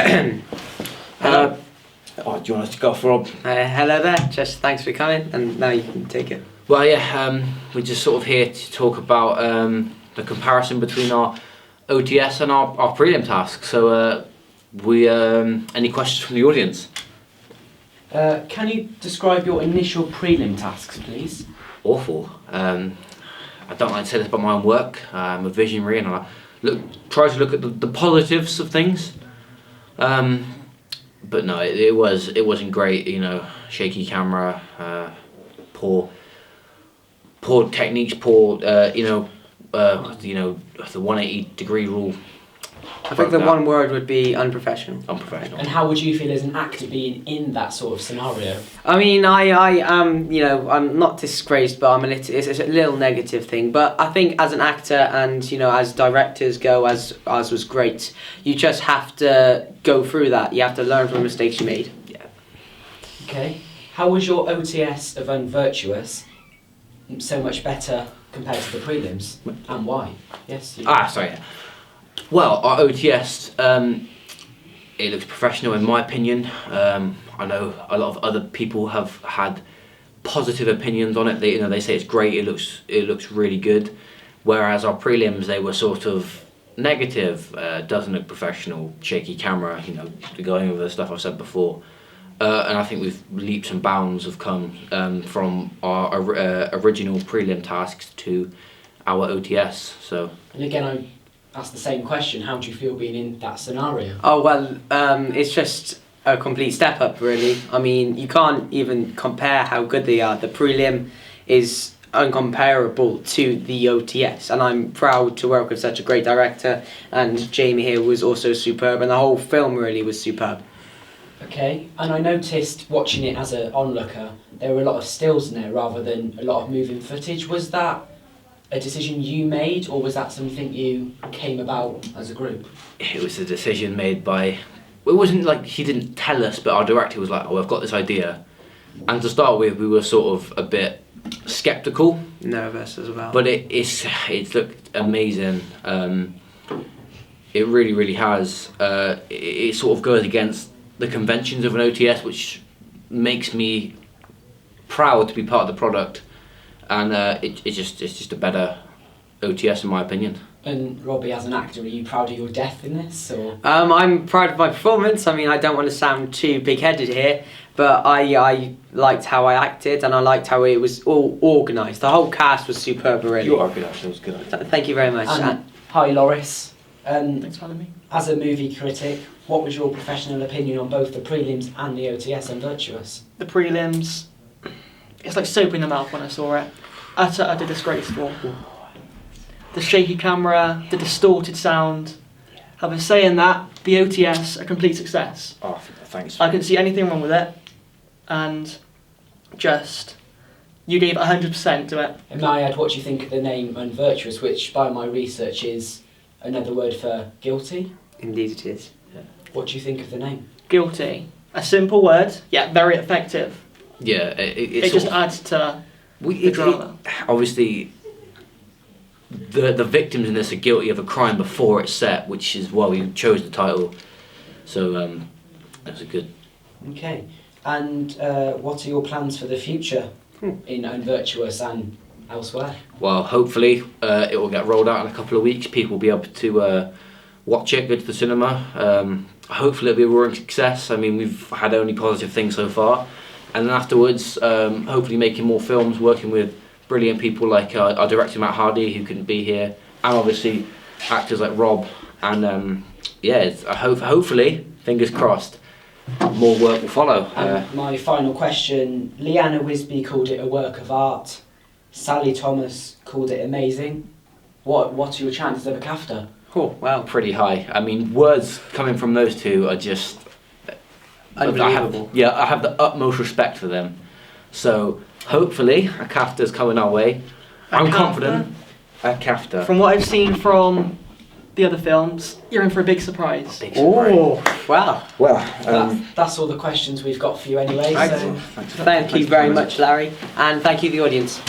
Hello. Do you want us to go for Rob? Hello there, just thanks for coming, and now you can take it. Well, yeah, we're just sort of here to talk about the comparison between our OTS and our prelim task. So, any questions from the audience? Can you describe your initial prelim tasks, please? Awful. I don't like to say this about my own work. I'm a visionary and I try to look at the positives of things. But no, it wasn't great. You know, shaky camera, poor techniques, poor the 180-degree rule. I think the one word would be unprofessional. Unprofessional. And how would you feel as an actor being in that sort of scenario? I mean, I am, I'm not disgraced, but it's a little negative thing. But I think as an actor and, as directors go, as was great, you just have to go through that. You have to learn from mistakes you made. Yeah. Okay. How was your OTS of Unvirtuous so much better compared to the prelims? And why? Yes. Sorry. Well, our OTS, it looks professional in my opinion. I know a lot of other people have had positive opinions on it. They say it's great. It looks really good. Whereas our prelims, they were sort of negative. Doesn't look professional. Shaky camera. Going over the stuff I've said before. And I think we've leaps and bounds have come from our original prelim tasks to our OTS. So. And again, I ask the same question. How do you feel being in that scenario? Oh, well, it's just a complete step up, really. I mean, you can't even compare how good they are. The prelim is uncomparable to the OTS, and I'm proud to work with such a great director, and Jamie here was also superb, and the whole film really was superb. Okay, and I noticed watching it as an onlooker, there were a lot of stills in there rather than a lot of moving footage. Was that a decision you made, or was that something you came about as a group? It was a decision made by. It wasn't like he didn't tell us, but our director was like, "Oh, I've got this idea," and to start with, we were sort of a bit skeptical, Nervous as well. but it's looked amazing. It really, really has. It sort of goes against the conventions of an OTS, which makes me proud to be part of the product. And it's just a better OTS in my opinion. And Robbie, as an actor, are you proud of your death in this, or? I'm proud of my performance. I mean, I don't want to sound too big-headed here, but I liked how I acted, and I liked how it was all organised. The whole cast was superb, really. You are good, actually. It was good. Thank you very much. Hi, Loris. Thanks for having me. As a movie critic, what was your professional opinion on both the prelims and the OTS Unvirtuous? The prelims, it's like soap in the mouth when I saw it. Utter disgraceful. The shaky camera, the distorted sound. Having saying that, the OTS, a complete success. Oh, thanks. I couldn't see anything wrong with it, and just, you gave 100% to it. And may I add what you think of the name Unvirtuous, which by my research is another word for guilty? Indeed it is. What do you think of the name? Guilty. A simple word, yet very effective. Yeah, It just adds to the drama. Obviously, the victims in this are guilty of a crime before it's set, which is why we chose the title. So that's a good. Okay. And what are your plans for the future in Unvirtuous and elsewhere? Well, hopefully it will get rolled out in a couple of weeks. People will be able to watch it, go to the cinema. Hopefully it'll be a roaring success. I mean, we've had only positive things so far. And then afterwards, hopefully making more films, working with brilliant people like our director Matt Hardy, who couldn't be here, and obviously actors like Rob. And hopefully, fingers crossed, more work will follow. And my final question, Leanna Wisby called it a work of art. Sally Thomas called it amazing. What are your chances of a CAFTA? Oh, wow. Pretty high. I mean, words coming from those two are just Unbelievable. I have the utmost respect for them. So hopefully a CAFTA's coming our way. I'm confident. A CAFTA. From what I've seen from the other films, you're in for a big surprise. Oh, wow. Well, That's all the questions we've got for you anyway. Right. So Thank you very much, Larry, and thank you, the audience.